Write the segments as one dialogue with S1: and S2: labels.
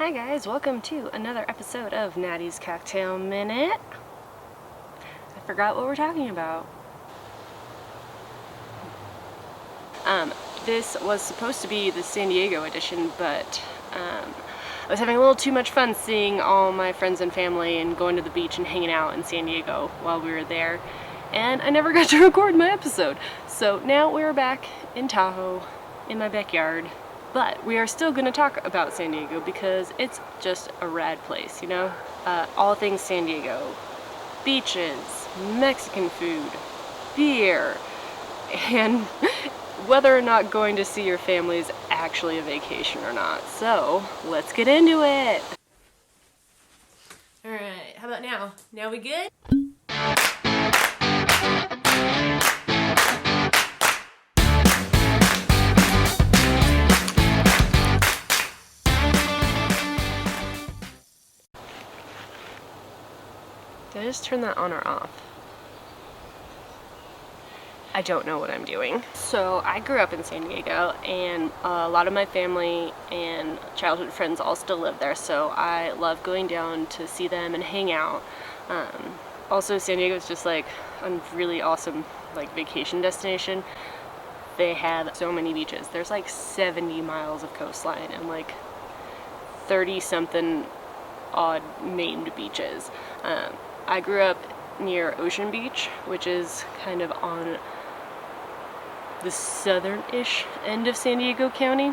S1: Hi guys, welcome to another episode of Natti'es Cocktail Minute. I forgot what we're talking about. This was supposed to be the San Diego edition, but I was having a little too much fun seeing all my friends and family and going to the beach and hanging out in San Diego while we were there, and I never got to record my episode. So now we're back in Tahoe, in my backyard. But we are still going to talk about San Diego because it's just a rad place, you know? All things San Diego. Beaches, Mexican food, beer, and whether or not going to see your family is actually a vacation or not. So, let's get into it! Alright, how about now? Now we good? Did I just turn that on or off? I don't know what I'm doing. So I grew up in San Diego, and a lot of my family and childhood friends all still live there, so I love going down to see them and hang out. Also, San Diego is just like a really awesome vacation destination. They have so many beaches. There's like 70 miles of coastline and like 30 something odd named beaches. I grew up near Ocean Beach, which is kind of on the southern-ish end of San Diego County.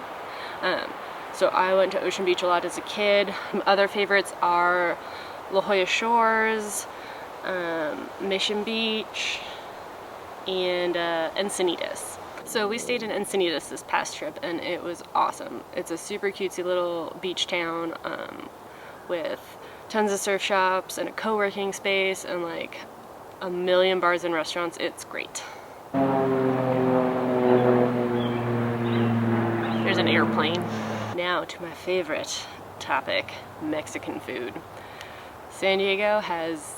S1: So I went to Ocean Beach a lot as a kid. Other favorites are La Jolla Shores, Mission Beach, and Encinitas. So we stayed in Encinitas this past trip, and it was awesome. It's a super cutesy little beach town with tons of surf shops and a co-working space and like a million bars and restaurants. It's great. There's an airplane. Now to my favorite topic, Mexican food. San Diego has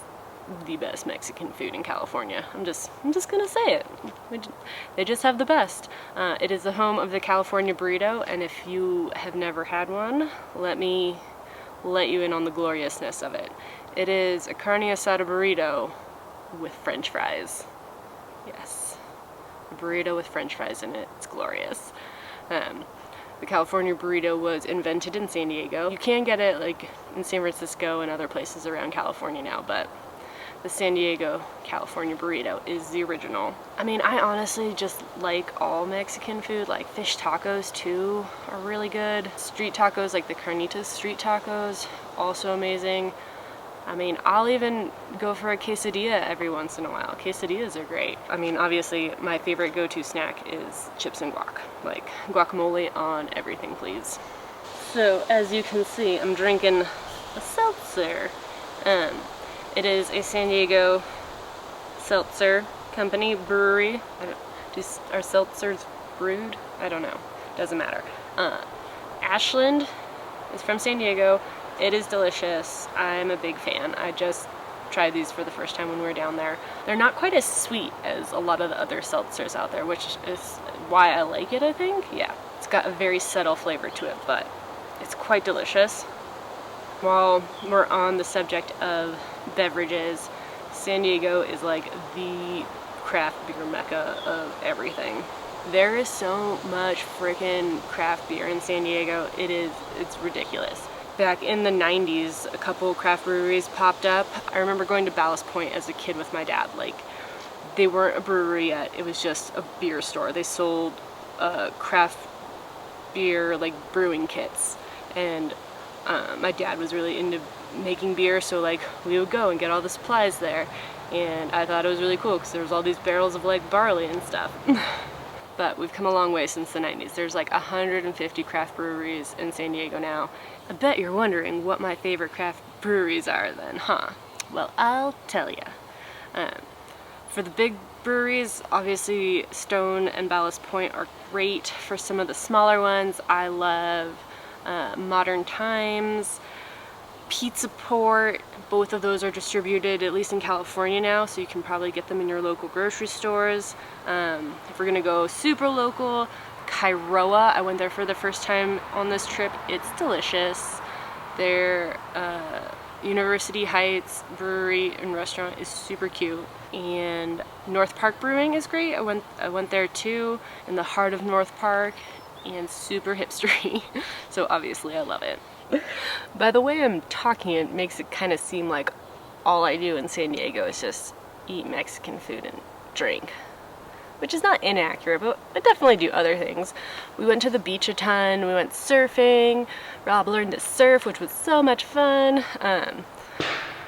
S1: the best Mexican food in California. I'm just gonna say it. They just have the best. It is the home of the California burrito, and if you have never had one, let me let you in on the gloriousness of it. It is a carne asada burrito with french fries. Yes, a burrito with french fries in it. It's glorious. The California burrito was invented in San Diego. You can get it like in San Francisco and other places around California now, but the San Diego California burrito is the original. I mean, I honestly just like all Mexican food. Like fish tacos too are really good. Street tacos, like the carnitas street tacos, also amazing. I mean, I'll even go for a quesadilla every once in a while. Quesadillas are great. I mean, obviously my favorite go-to snack is chips and guac. Like guacamole on everything, please. So as you can see, I'm drinking a seltzer. It is a San Diego seltzer company, brewery. Are seltzers brewed? I don't know. Doesn't matter. Ashland is from San Diego. It is delicious. I'm a big fan. I just tried these for the first time when we were down there. They're not quite as sweet as a lot of the other seltzers out there, which is why I like it, I think. Yeah, it's got a very subtle flavor to it, but it's quite delicious. While we're on the subject of beverages, San Diego is like the craft beer mecca of everything. There is so much freaking craft beer in San Diego. It's ridiculous. Back in the 90s, a couple craft breweries popped up. I remember going to Ballast Point as a kid with my dad. Like, they weren't a brewery yet. It was just a beer store. They sold craft beer, like brewing kits. And my dad was really into making beer, so like we would go and get all the supplies there, and I thought it was really cool because there was all these barrels of like barley and stuff. But we've come a long way since the 90s. There's like 150 craft breweries in San Diego now. I bet you're wondering what my favorite craft breweries are then, huh? Well, I'll tell ya. For the big breweries, obviously Stone and Ballast Point are great. For some of the smaller ones, I love Modern Times, Pizza Port. Both of those are distributed at least in California now, so you can probably get them in your local grocery stores. If we're gonna go super local, Kairoa. I went there for the first time on this trip. It's delicious. Their University Heights brewery and restaurant is super cute, and North Park Brewing is great. I went there too, in the heart of North Park, and super hipstery. So obviously I love it. By the way I'm talking, it makes it kind of seem like all I do in San Diego is just eat Mexican food and drink, which is not inaccurate, but I definitely do other things. We went to the beach a ton, we went surfing. Rob learned to surf, which was so much fun.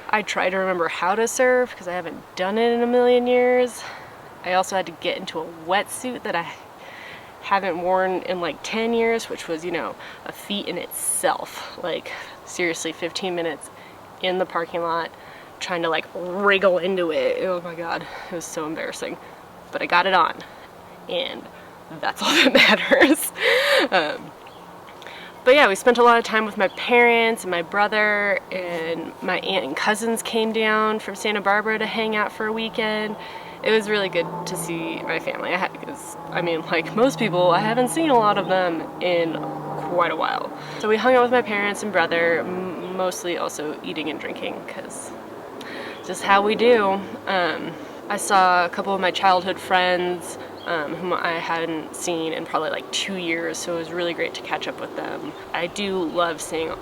S1: I try to remember how to surf because I haven't done it in a million years. I also had to get into a wetsuit that I haven't worn in like 10 years, which was, you know, a feat in itself. Like, seriously, 15 minutes in the parking lot trying to like wriggle into it. Oh my god, it was so embarrassing. But I got it on, and that's all that matters. But yeah, we spent a lot of time with my parents and my brother, and my aunt and cousins came down from Santa Barbara to hang out for a weekend. It was really good to see my family. Because, I mean, like most people, I haven't seen a lot of them in quite a while. So we hung out with my parents and brother, mostly also eating and drinking, because just how we do. I saw a couple of my childhood friends whom I hadn't seen in probably like 2 years, so it was really great to catch up with them. I do love seeing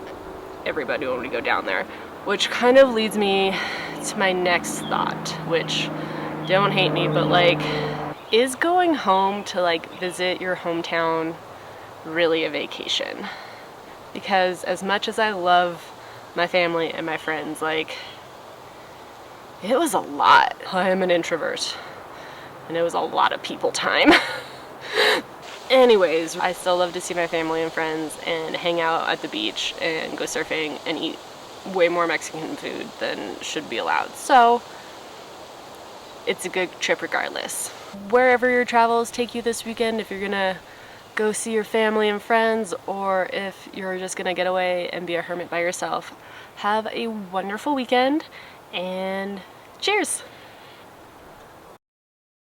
S1: everybody when we go down there, which kind of leads me to my next thought, which, don't hate me, but like, is going home to like visit your hometown really a vacation? Because as much as I love my family and my friends, like, it was a lot. I'm an introvert, and it was a lot of people time. Anyways, I still love to see my family and friends and hang out at the beach and go surfing and eat way more Mexican food than should be allowed. So it's a good trip regardless. Wherever your travels take you this weekend, if you're gonna go see your family and friends, or if you're just gonna get away and be a hermit by yourself, have a wonderful weekend, and cheers!